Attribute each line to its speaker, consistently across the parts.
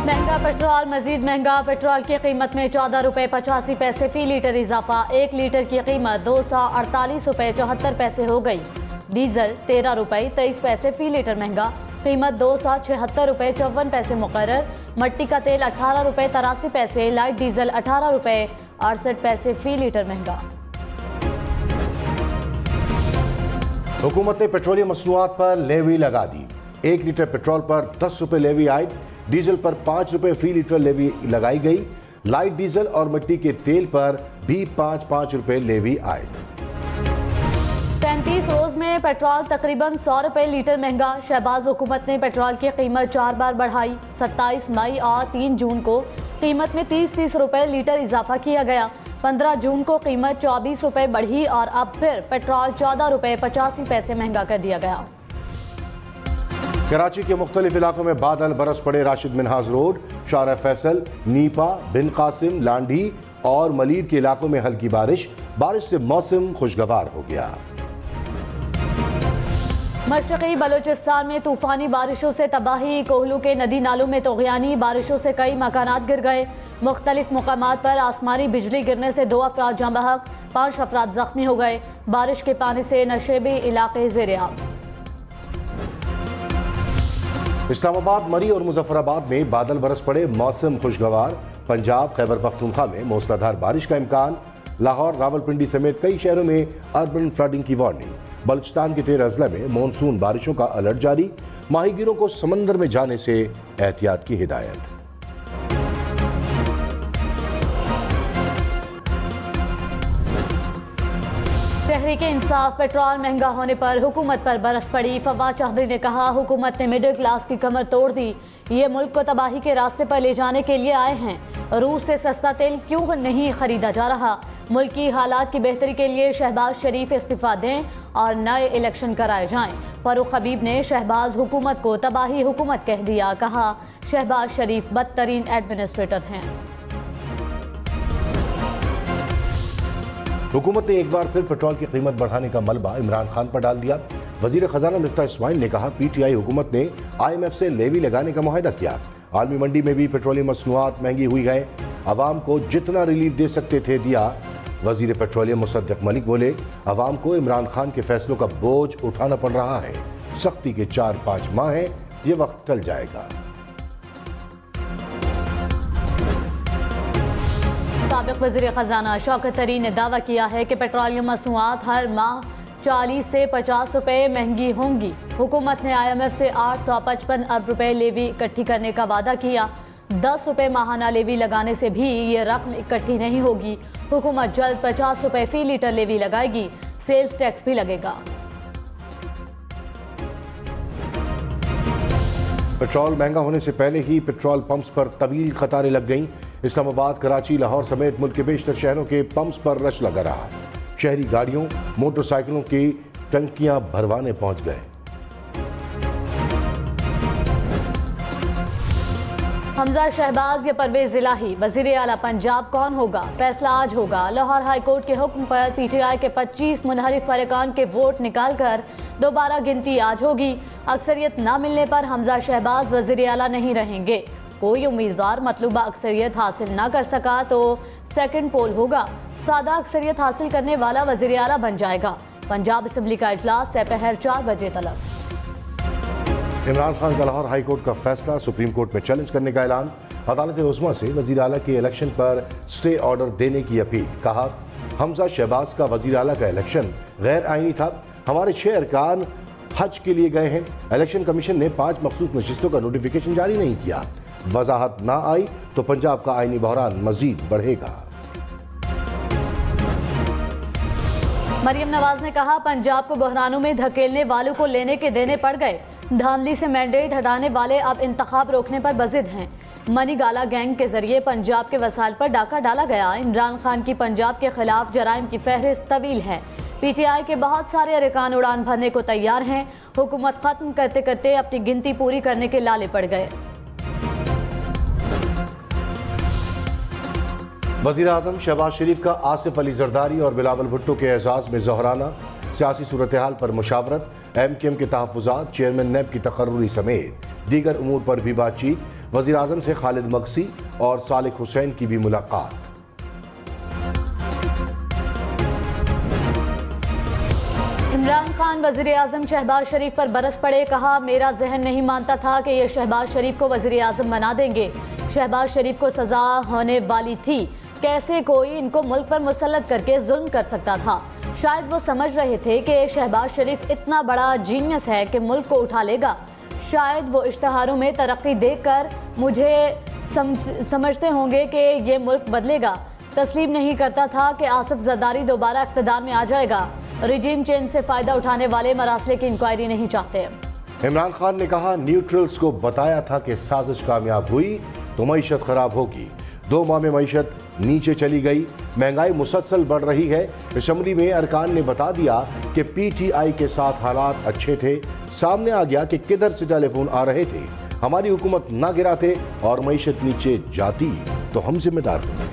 Speaker 1: महंगा पेट्रोल मजीद महंगा। पेट्रोल की कीमत में 14 रुपये 85 पैसे फी लीटर इजाफा। 1 लीटर की कीमत 248 रुपये 74 पैसे हो गई। डीजल 13 रुपये 23 पैसे फी लीटर महंगा। कीमत 276 रुपये 54 पैसे मुकर्रर। मट्टी का तेल 18 रुपये 83 पैसे। लाइट डीजल 18 रुपये 68 पैसे फी लीटर महंगा।
Speaker 2: हुकूमत ने पेट्रोलियम मसनूआत पर लेवी लगा दी। 1 लीटर पेट्रोल पर 10 रुपये लेवी आयद। डीजल पर 5 रुपये फी लीटर लेवी लगाई गई। लाइट डीजल और मिट्टी के तेल पर भी 5-5 रुपये लेवी आयद।
Speaker 1: 33 रोज में पेट्रोल तकरीबन 100 रुपये लीटर महंगा। शहबाज हुकूमत ने पेट्रोल की कीमत 4 बार बढ़ाई। 27 मई और 3 जून को कीमत में 30-30 रुपये लीटर इजाफा किया गया। 15 जून को कीमत 24 रुपये बढ़ी और अब फिर पेट्रोल 14 रुपये 85 पैसे महंगा कर दिया गया।
Speaker 2: कराची के मुख्तलिफ इलाकों में बादल बरस पड़े। राशिद मिनहाज रोड, शारा फैसल, नीपा, बिन कासिम, लांडी और मलीर के इलाकों में हल्की बारिश से मौसम खुशगवार हो गया।
Speaker 1: मशरक़ी बलूचिस्तान में तूफानी बारिशों से तबाही। कोहलू के नदी नालों में तोग़यानी। बारिशों से कई मकानात गिर गए। मुख्तलिफ मकामात पर आसमानी बिजली गिरने से 2 अफराद जाँ बहक, 5 अफराद जख्मी हो गए। बारिश के पानी से नशेबी इलाके ज़ेर-ए-आब।
Speaker 2: इस्लामाबाद, मरी और मुजफ्फराबाद में बादल बरस पड़े। मौसम खुशगवार। पंजाब, खैबर पख्तूनख्वा में मूसलाधार बारिश का इम्कान। लाहौर, रावलपिंडी समेत कई शहरों में अर्बन फ्लडिंग की वार्निंग। बलूचिस्तान के 13 अजला में मानसून बारिशों का अलर्ट जारी। माहीगीरों को समंदर में जाने से एहतियात की हिदायत।
Speaker 1: तहरीक इंसाफ पेट्रोल महंगा होने पर हुकूमत पर बरस पड़ी। फवाद चौधरी ने कहा, हुकूमत ने मिडिल क्लास की कमर तोड़ दी। ये मुल्क को तबाही के रास्ते पर ले जाने के लिए आए हैं। रूस से सस्ता तेल क्यों नहीं खरीदा जा रहा? मुल्क की हालात की बेहतरी के लिए शहबाज शरीफ इस्तीफा दें और नए इलेक्शन कराए जाएं। फारूक हबीब ने शहबाज हुकूमत को तबाही हुकूमत कह दिया। कहा, शहबाज शरीफ बदतरीन एडमिनिस्ट्रेटर हैं।
Speaker 2: हुकूमत ने एक बार फिर पेट्रोल की कीमत बढ़ाने का मलबा इमरान खान पर डाल दिया। वजीर खजाना मिफ्ताह इस्माइल ने कहा, PTI हुकूमत ने IMF से लेवी लगाने का मुआहदा किया। आलमी मंडी में भी पेट्रोलियम मसनूआत महंगी हुई है। अवाम को जितना रिलीफ दे सकते थे दिया। वजीर पेट्रोलियम मुसद्दिक मलिक बोले, अवाम को इमरान खान के फैसलों का बोझ उठाना पड़ रहा है। सख्ती के 4-5 माह हैं, ये वक्त टल जाएगा।
Speaker 1: साबिक वज़ीर ख़ज़ाना शौकत तरीन ने दावा किया है कि पेट्रोलियम मसनूआत हर माह 40 से 50 रुपये महंगी होंगी। हुकूमत ने IMF से 855 अरब रुपये लेवी इकट्ठी करने का वादा किया। 10 रुपये माहाना लेवी लगाने से भी ये रकम इकट्ठी नहीं होगी। हुकूमत जल्द 50 रुपये फी लीटर लेवी लगाएगी। सेल्स टैक्स भी लगेगा।
Speaker 2: पेट्रोल महंगा होने से पहले ही पेट्रोल पंप्स पर तवील कतारें लग गईं। इस्लामाबाद, कराची, लाहौर समेत मुल्क के बेशतर शहरों के पंप्स पर रश लगा रहा। शहरी गाड़ियों, मोटरसाइकिलों की टंकियां भरवाने पहुंच गए।
Speaker 1: हमजा शहबाज या परवेज इलाही वजीर आला पंजाब कौन होगा? फैसला आज होगा। लाहौर हाई कोर्ट के हुक्म पर PTI के 25 मुनहरिफ फरीकान के वोट निकालकर दोबारा गिनती आज होगी। अक्सरियत न मिलने पर हमजा शहबाज वजीर आला नहीं रहेंगे। कोई उम्मीदवार मतलूबा अक्सरियत हासिल न कर सका तो सेकंड पोल होगा। सादा अक्सरियत हासिल करने वाला वजीर आला बन जाएगा। पंजाब असम्बली का इजलास दोपहर 4 बजे तलब।
Speaker 2: इमरान खान का लाहौर हाई कोर्ट का फैसला सुप्रीम कोर्ट में चैलेंज करने का ऐलान। अदालत उस्मा से वजीर आला के इलेक्शन पर स्टे ऑर्डर देने की अपील। कहा, हमजा शहबाज का वजीर आला का इलेक्शन गैर आईनी था। हमारे 6 अरकान हज के लिए गए हैं। इलेक्शन कमीशन ने 5 मखसूस नशिस्तों का नोटिफिकेशन जारी नहीं किया। वजाहत ना आई तो पंजाब का आईनी बहरान मजीद बढ़ेगा।
Speaker 1: मरियम नवाज ने कहा, पंजाब को बहरानों में धकेलने वालों को लेने के देने पड़ गए। धांधली से मैंडेट हटाने वाले अब इंतखाब रोकने पर बजिद हैं। मनी गाला गैंग के जरिए पंजाब के वसाइल पर डाका डाला गया। इमरान खान की पंजाब के खिलाफ जराइम की फहरिस्त तवील है। PTI के बहुत सारे अरकान उड़ान भरने को तैयार हैं। हुकूमत खत्म करते करते अपनी गिनती पूरी करने के लाले पड़ गए।
Speaker 2: वज़ीर आज़म शहबाज शरीफ का आसिफ अली जरदारी और बिलावल भुट्टो के एजाज़ में ज़ोहराना। सियासी सूरत हाल पर मुशावरत। MKM के तहफ़्फ़ुज़ात, चेयरमैन NAB की तकर्रुरी समेत दीगर उमूर पर भी बातचीत। वज़ीर आज़म से खालिद मगसी और सालिक हुसैन की भी मुलाकात।
Speaker 1: इमरान खान वज़ीर आज़म शहबाज शरीफ पर बरस पड़े, कहा मेरा जहन नहीं मानता था कि ये शहबाज शरीफ को वज़ीर आज़म बना देंगे। शहबाज शरीफ को सजा होने वाली थी, कैसे कोई इनको मुल्क पर मुसल्लत करके जुल्म कर सकता था। शायद वो समझ रहे थे कि शहबाज शरीफ इतना बड़ा जीनियस है कि मुल्क को उठा लेगा। शायद वो इश्तहारों में तरक्की देखकर मुझे समझते होंगे कि ये मुल्क बदलेगा। तस्लीम नहीं करता था कि आसिफ जरदारी दोबारा इक़्तिदार में आ जाएगा। रिजीम चेंज से फायदा उठाने वाले मरासले की इंक्वायरी नहीं चाहते।
Speaker 2: इमरान खान ने कहा न्यूट्रल्स को बताया था कि साजिश कामयाब हुई तो मईशत खराब होगी। 2 माह में मईशत नीचे चली गई, महंगाई मुसलसल बढ़ रही है। असम्बली में अरकान ने बता दिया कि PTI के साथ हालात अच्छे थे। सामने आ गया कि किधर से टेलीफोन आ रहे थे। हमारी हुकूमत ना गिराते और मईशत नीचे जाती तो हम जिम्मेदार होंगे।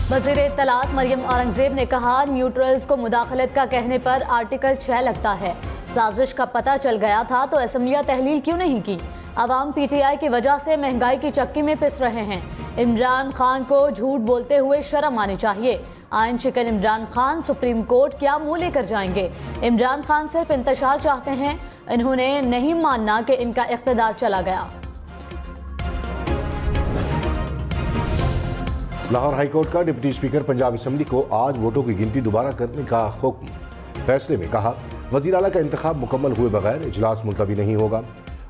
Speaker 1: वज़ीर इत्तलात मरियम औरंगजेब ने कहा न्यूट्रल्स को मुदाखलत का कहने पर आर्टिकल 6 लगता है। साजिश का पता चल गया था तो असम्बलियाँ तहलील क्यों नहीं की। अवाम PTI की वजह से महंगाई की चक्की में पिस रहे हैं। इमरान खान को झूठ बोलते हुए शर्म आनी चाहिए। आयन शिकन इमरान खान सुप्रीम कोर्ट क्या मुंह लेकर जाएंगे। इमरान खान सिर्फ इंतशार चाहते हैं, इन्होंने नहीं मानना कि इनका इख्तिदार चला गया।
Speaker 2: लाहौर हाईकोर्ट का डिप्टी स्पीकर पंजाब असम्बली को आज वोटों की गिनती दोबारा करने का हुक्म। फैसले में कहा वज़ीर आला का इंतखाब मुकम्मल हुए बगैर इजलास मुलतवी नहीं होगा।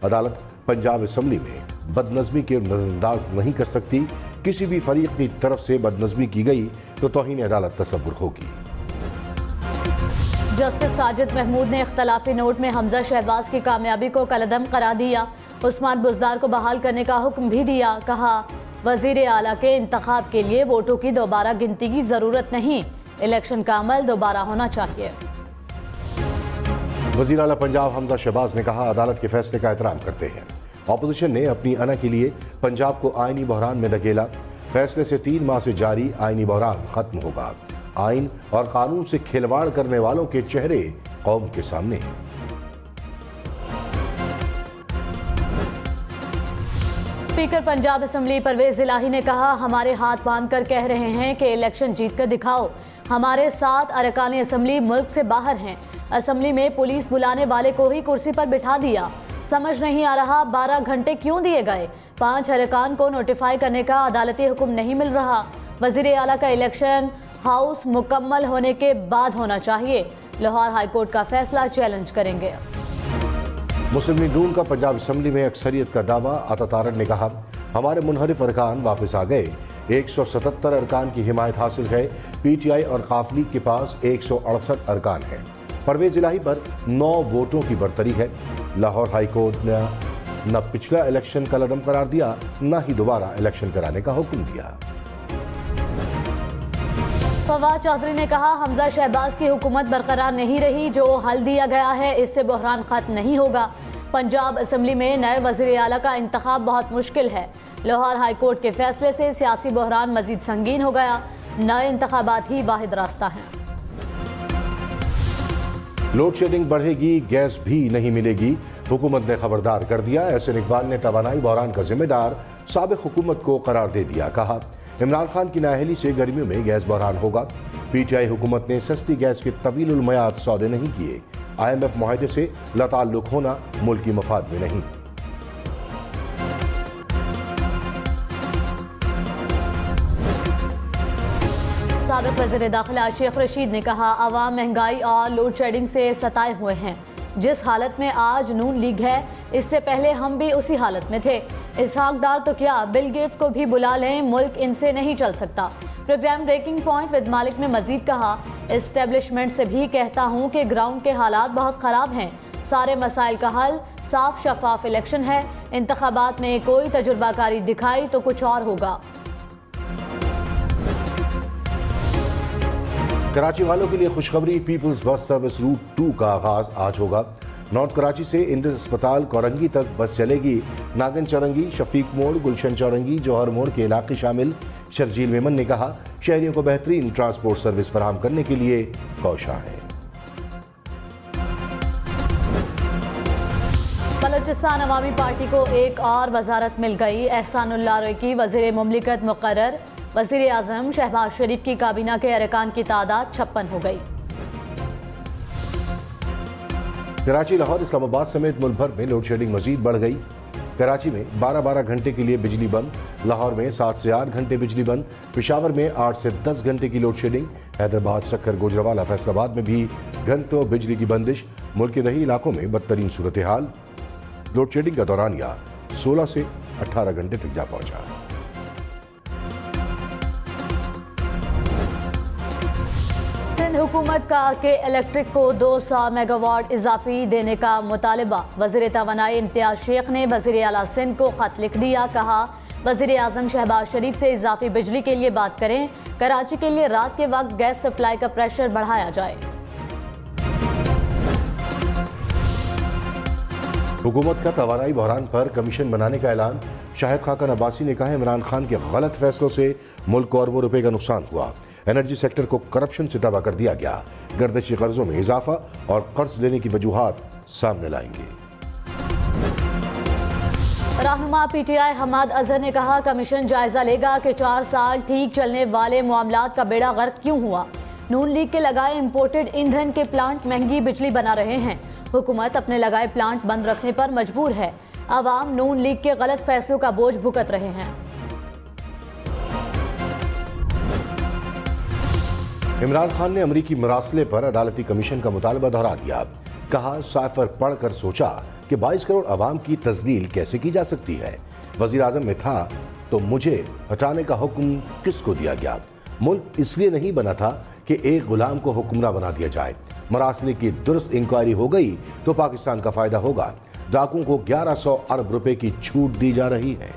Speaker 2: अदालत पंजाब असम्बली में बदनज़मी के नज़रअंदाज नहीं कर सकती। किसी भी फरीक की तरफ से बदनज़मी की गई तो तौहीन अदालत तस्वुर होगी।
Speaker 1: जस्टिस साजिद महमूद ने इख्तलाफी नोट में हमजा शहबाज की कामयाबी को कलअदम करार दिया। उस्मान बुज़दार को बहाल करने का हुक्म भी दिया। कहा वज़ीर आला के इंतखाब के लिए वोटों की दोबारा गिनती की जरूरत नहीं, इलेक्शन का अमल दोबारा होना चाहिए।
Speaker 2: वज़ीर आला पंजाब हमजा शहबाज ने कहा अदालत के फैसले का एहतराम करते हैं। ऑपोजिशन ने अपनी अना के लिए पंजाब को आइनी बहरान में धकेला। फैसले से 3 माह से जारी आइनी बहरान खत्म होगा। आइन और कानून से खिलवाड़ करने वालों के चेहरे कौम के सामने हैं।
Speaker 1: स्पीकर पंजाब असम्बली परवेज इलाही ने कहा हमारे हाथ बांध कर कह रहे हैं कि इलेक्शन जीत कर दिखाओ। हमारे 7 अरकान असम्बली मुल्क से बाहर हैं। असम्बली में पुलिस बुलाने वाले को ही कुर्सी पर बिठा दिया। समझ नहीं आ रहा 12 घंटे क्यों दिए गए। 5 अरकान को नोटिफाई करने का अदालती हुक्म नहीं मिल रहा। वज़ीर आला का इलेक्शन हाउस मुकम्मल होने के बाद होना चाहिए। लाहौर हाईकोर्ट का फैसला चैलेंज करेंगे।
Speaker 2: मुस्लिम लीग नून का पंजाब असम्बली में अक्सरियत का दावा। अता तारड़ ने कहा हमारे मुनहरिफ अरकान वापस आ गए। 177 अरकान की हिमायत हासिल है। PTI और काफ लीग के पास 168 अरकान हैं। परवेज इलाही पर 9 वोटों की बरतरी है। लाहौर हाईकोर्ट ने न पिछला इलेक्शन कलअदम करार दिया, न ही दोबारा इलेक्शन कराने का हुक्म दिया।
Speaker 1: फवाद चौधरी ने कहा हमजा शहबाज की हुकूमत बरकरार नहीं रही। जो हल दिया गया है इससे बहरान खत्म नहीं होगा। पंजाब असम्बली में नए वज़ीर आला का इंतखाब बहुत मुश्किल है। लाहौर हाईकोर्ट के फैसले से सियासी बहरान मजीद संगीन हो गया। नए इंतखाबात ही वाहिद रास्ता है।
Speaker 2: लोड शेडिंग बढ़ेगी, गैस भी नहीं मिलेगी, हुकूमत ने खबरदार कर दिया। एहसन इकबाल ने तवानाई बहरान का जिम्मेदार साबिक हुकूमत को करार दे दिया। कहा इमरान खान की नाअहली से गर्मियों में गैस बहरान होगा। PTI हुकूमत ने सस्ती गैस के तवील उल-मयाद सौदे नहीं किए। IMF मुआहदे से लाताल्लुक होना मुल्की मफाद में नहीं।
Speaker 1: साबिक वज़ीर दाखिला शेख रशीद ने कहा अवाम महंगाई और लोड शेडिंग से सताए हुए हैं। जिस हालत में आज नून लीग है इससे पहले हम भी उसी हालत में थे। इसहाक डार तो क्या बिल गेट्स को भी बुला लें, मुल्क इनसे नहीं चल सकता। प्रोग्राम ब्रेकिंग पॉइंट विद मालिक ने मजीद कहा एस्टेब्लिशमेंट से भी कहता हूँ कि ग्राउंड के हालात बहुत ख़राब हैं। सारे मसाइल का हल साफ शफाफ इलेक्शन है। इंतखाबात में कोई तजुर्बाकारी दिखाई तो कुछ और होगा।
Speaker 2: कराची वालों के लिए खुशखबरी, पीपल्स बस सर्विस रूट 2 का आगाज आज होगा। नॉर्थ कराची से इंडस अस्पताल कोरंगी तक बस चलेगी। नागन चौरंगी, शफीक मोड़, गुलशन चौरंगी, जौहर मोड़ के इलाके शामिल। शर्जील मेमन ने कहा शहरियों को बेहतरीन ट्रांसपोर्ट सर्विस फराहम करने के लिए कोशिश है।
Speaker 1: पाकिस्तान अवामी पार्टी को एक और वजारत मिल गई। एहसानुल्लाह रईकी वज़ीर मुमलिकत मुकर्रर। वज़ीर आज़म शहबाज शरीफ की काबीना के अरकान की तादाद 56 हो गई।
Speaker 2: कराची, लाहौर, इस्लामाबाद समेत मुल्क भर में लोड शेडिंग मजीद बढ़ गई। कराची में 12-12 घंटे के लिए बिजली बंद, लाहौर में 7 से 8 घंटे बिजली बंद, पेशावर में 8 से 10 घंटे की लोड शेडिंग, हैदराबाद, सक्कर, गुजरावाला, फैसलाबाद में भी घंटों बिजली की बंदिश। मुल्क के दही इलाकों में बदतरीन सूरत हाल। लोड शेडिंग का दौरानिया 16 से 18 घंटे तक जा पहुंचा।
Speaker 1: हुकूमत का के इलेक्ट्रिक को 200 मेगावाट इजाफी देने का मुतालबा। वज़ीर तवानाई इम्तियाज शेख ने वज़ीर आला सिंध को खत लिख दिया। कहा, वज़ीर आज़म शहबाज शरीफ से इजाफी बिजली के लिए बात करें। कराची के लिए रात के वक्त गैस सप्लाई का प्रेशर बढ़ाया जाए।
Speaker 2: हुकूमत का तवानाई बहरान पर कमीशन बनाने का ऐलान। शाहिद खाकन अब्बासी ने कहा, इमरान खान के गलत फैसलों से मुल्क को अरबों रुपए का नुकसान हुआ। एनर्जी सेक्टर को करप्शन से तबाह कर दिया गया। गर्दिशी कर्जों में इजाफा और कर्ज लेने की वजूहात सामने लाएंगे।
Speaker 1: रहनुमा पीटीआई हमाद अजहर ने कहा, कमीशन जायजा लेगा कि 4 साल ठीक चलने वाले मामलात का बेड़ा गर्क क्यों हुआ। नून लीग के लगाए इंपोर्टेड ईंधन के प्लांट महंगी बिजली बना रहे हैं। हुकूमत अपने लगाए प्लांट बंद रखने पर मजबूर है। अवाम नून लीग के गलत फैसलों का बोझ भुगत रहे हैं।
Speaker 2: इमरान खान ने अमरीकी मरासले पर अदालती कमीशन का मुतालबा दोहरा दिया। कहा, साइफर पढ़कर सोचा कि 22 करोड़ अवाम की तजलील कैसे की जा सकती है। वजीर आजम में था तो मुझे हटाने का हुक्म किसको दिया गया। मुल्क इसलिए नहीं बना था कि एक गुलाम को हुक्मरान बना दिया जाए। मरासले की दुरुस्त इंक्वायरी हो गई तो पाकिस्तान का फायदा होगा। डाकुओं को 1100 अरब रुपए की छूट दी जा रही है।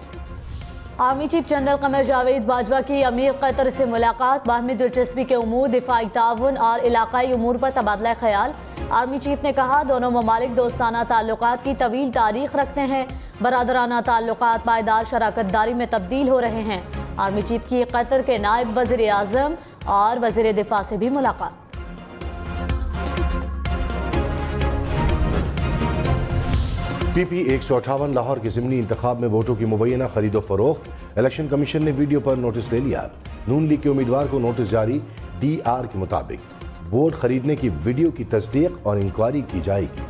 Speaker 1: Army chief general Qamar Javed Bajwa की अमीर कतर से मुलाकात। बाहमी दिलचस्पी के उमूर, दिफाई ताउन और इलाकाई उमूर पर तबादला ख्याल। आर्मी चीफ ने कहा, दोनों ममालिक दोस्ताना ताल्लुकात की तवील तारीख रखते हैं। बरादराना ताल्लुकात पायदार शराकतदारी में तब्दील हो रहे हैं। आर्मी चीफ की कतर के नायब वज़ीर आज़म और वज़ीर दिफा से भी मुलाकात।
Speaker 2: PP 158 लाहौर के ज़िमनी इंतखाब में वोटों की मुबैना खरीदो फरोख्त। इलेक्शन कमीशन ने वीडियो पर नोटिस ले लिया। नून लीग के उम्मीदवार को नोटिस जारी। DR के मुताबिक वोट खरीदने की वीडियो की तस्दीक और इंक्वायरी की जाएगी।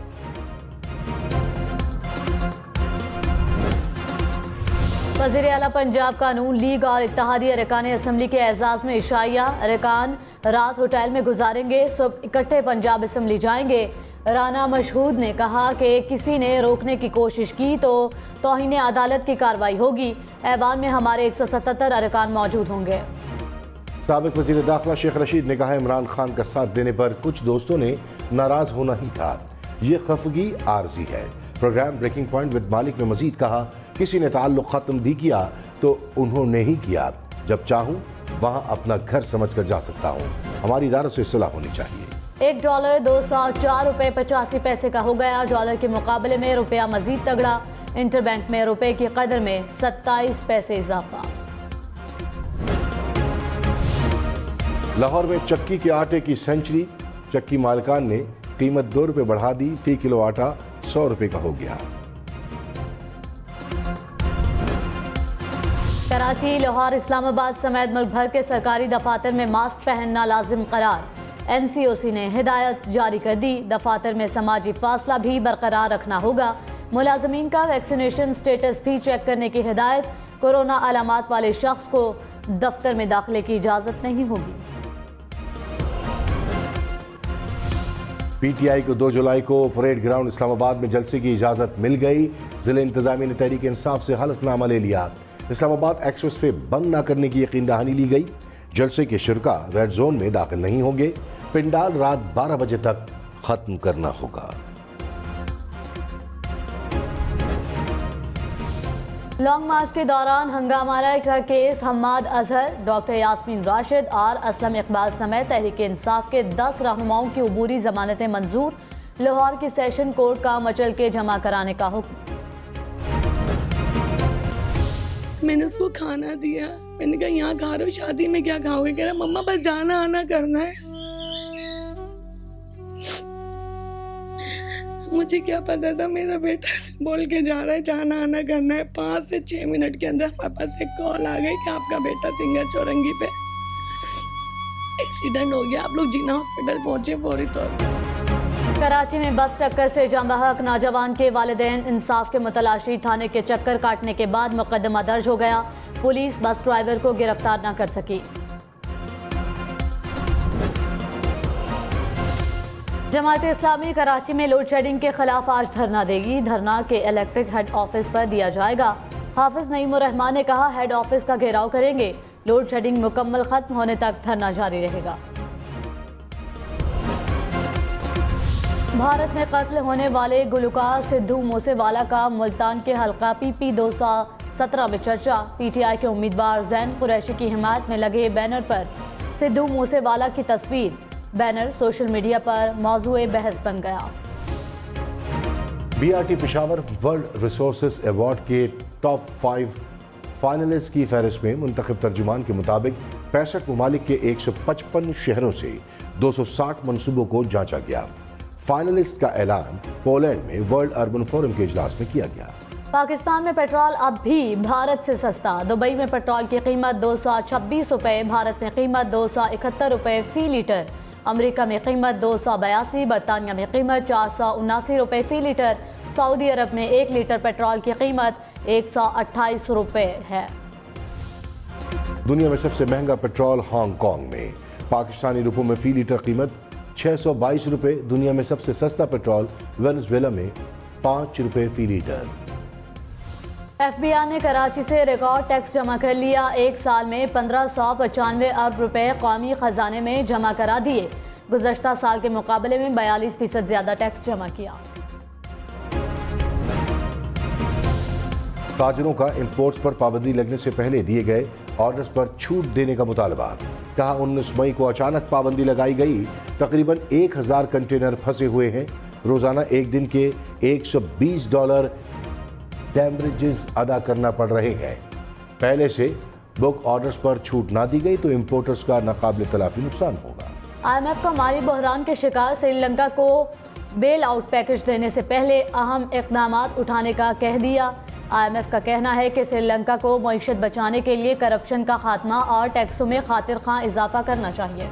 Speaker 1: वज़ीर आला पंजाब का नून लीग और इत्तेहादी अरकान असम्बली के एजाज में इशाया। अरकान रात होटल में गुजारेंगे, सुबह इकट्ठे पंजाब असम्बली जाएंगे। राना मशहूद ने कहा कि किसी ने रोकने की कोशिश की तो तौहीन अदालत की कार्रवाई होगी। ऐवान में हमारे 177 अरकान मौजूद होंगे।
Speaker 2: साबिक वज़ीर दाखिला शेख रशीद ने कहा, इमरान खान का साथ देने पर कुछ दोस्तों ने नाराज होना ही था। ये खफगी आर्जी है। प्रोग्राम ब्रेकिंग पॉइंट विद मालिक में मजीद कहा, किसी ने ताल्लुक खत्म भी किया तो उन्होंने ही किया। जब चाहूँ वहाँ अपना घर समझ कर जा सकता हूँ। हमारी इदारों से सुलह होनी चाहिए।
Speaker 1: $1 204 रुपए 85 पैसे का हो गया। डॉलर के मुकाबले में रुपया मजीद तगड़ा। इंटरबैंक में रुपए की कदर में 27 पैसे इजाफा।
Speaker 2: लाहौर में चक्की के आटे की सेंचुरी। चक्की मालिकान ने कीमत 2 रुपए बढ़ा दी। फी किलो आटा 100 रुपए का हो गया।
Speaker 1: कराची, लाहौर, इस्लामाबाद समेत मुल्क भर के सरकारी दफातर में मास्क पहनना लाजिम करार। NCOC ने हिदायत जारी कर दी। दफातर में समाजी फासला भी बरकरार रखना होगा। मुलाजमीन का वैक्सीनेशन स्टेटस भी चेक करने की हिदायत। कोरोना अलामात वाले शख्स को दफ्तर में दाखिले की इजाजत नहीं होगी।
Speaker 2: PTI को 2 जुलाई को परेड ग्राउंड इस्लामाबाद में जलसे की इजाजत मिल गई। जिले इंतजामिया ने तहरीक इंसाफ से हलफनामा ले लिया। इस्लामाबाद एक्सप्रेस वे बंद न करने की यकीन दहानी ली गई। जलसे के शुरका रेड जोन में दाखिल नहीं होंगे। पिंडाल रात 12 बजे तक खत्म करना होगा।
Speaker 1: लॉन्ग मार्च के दौरान हंगामा का केस हम्माद अजहर, डॉक्टर यास्मीन राशिद और असलम इकबाल समेत तहरीक इंसाफ के 10 रहनुमाओं की अबूरी जमानतें मंजूर। लाहौर की सेशन कोर्ट का मचल के जमा कराने का हुक्म।
Speaker 3: मैंने उसको खाना दिया। मैंने कहा, यहाँ खा रहे हो, शादी में क्या खाओगे? कह रहा, मम्मा बस जाना आना करना है। मुझे क्या पता था, मेरा बेटा बोल के जा रहा है जाना आना करना है। 5 से 6 मिनट के अंदर हमारे पास एक कॉल आ गई कि आपका बेटा सिंगर चौरंगी पे एक्सीडेंट हो गया, आप लोग जिन्ना हॉस्पिटल पहुंचे फौरी तौर पर।
Speaker 1: कराची में बस टक्कर से जांबहक नौजवान के वालिदैन इंसाफ के मुतलाशी, थाने के चक्कर काटने के बाद मुकदमा दर्ज हो गया। पुलिस बस ड्राइवर को गिरफ्तार न कर सकी। जमात इस्लामी कराची में लोड शेडिंग के खिलाफ आज धरना देगी। धरना के इलेक्ट्रिक हेड ऑफिस पर दिया जाएगा। हाफिज नईमुर रहमान ने कहा, हेड ऑफिस का घेराव करेंगे। लोड शेडिंग मुकम्मल खत्म होने तक धरना जारी रहेगा। भारत में कत्ल होने वाले गुलकार सिद्धू मूसेवाला का मुल्तान के हल्का PP 217 में चर्चा। PTI के उम्मीदवार जैन कुरैशी की हिमायत में लगे बैनर पर सिद्धू मूसेवाला की तस्वीर। बैनर सोशल मीडिया पर मौजूए बहस बन गया।
Speaker 2: BRT Peshawar world resources award के टॉप 5 फाइनलिस्ट की फहरिस्त में मुंतखब तर्जुमान के मुताबिक 65 ममालिक के 155 शहरों से 260 मनसूबों को जांचा गया। फाइनलिस्ट का ऐलान पोलैंड में वर्ल्ड अर्बन फोरम के इजलास में किया गया।
Speaker 1: पाकिस्तान में पेट्रोल अब भी भारत से सस्ता। दुबई में पेट्रोल की कीमत 226 रुपये, भारत में कीमत 271 रुपये फी लीटर, अमेरिका में कीमत 282, बरतानिया में कीमत 479 रुपये फी लीटर, सऊदी अरब में 1 लीटर पेट्रोल की कीमत 128 रुपये है।
Speaker 2: दुनिया में सबसे महंगा पेट्रोल हांगकांग में, पाकिस्तानी रुपयों में फी लीटर कीमत 622 रुपये। दुनिया में सबसे सस्ता पेट्रोल वेनेजुएला में 5 रुपये फी लीटर।
Speaker 1: FBI ने कराची से रिकॉर्ड टैक्स जमा कर लिया। एक साल में 1595 अरब रुपए कौमी खजाने में जमा करा दिए। गुज़श्ता साल के मुकाबले में 42% ज्यादा टैक्स जमा किया।
Speaker 2: ताजरों का इंपोर्ट्स पर पाबंदी लगने से पहले दिए गए ऑर्डर्स पर छूट देने का मुतालबा। कहा 19 मई को अचानक पाबंदी लगाई गई। तकरीबन 1000 कंटेनर फंसे हुए हैं। रोजाना एक दिन के $120 डैमरेजेस अदा करना पड़ रहे हैं। पहले से बुक ऑर्डर्स पर छूट ना दी गई तो इंपोर्टर्स का नाकाबिल तलाफी नुकसान होगा।
Speaker 1: IMF का माली बहरान के शिकार श्रीलंका को बेल आउट पैकेज देने से पहले अहम इक़दाम उठाने का कह दिया। IMF का कहना है कि श्रीलंका को मईशत बचाने के लिए करप्शन का खात्मा और टैक्सों में खातिर खां इजाफा करना चाहिए।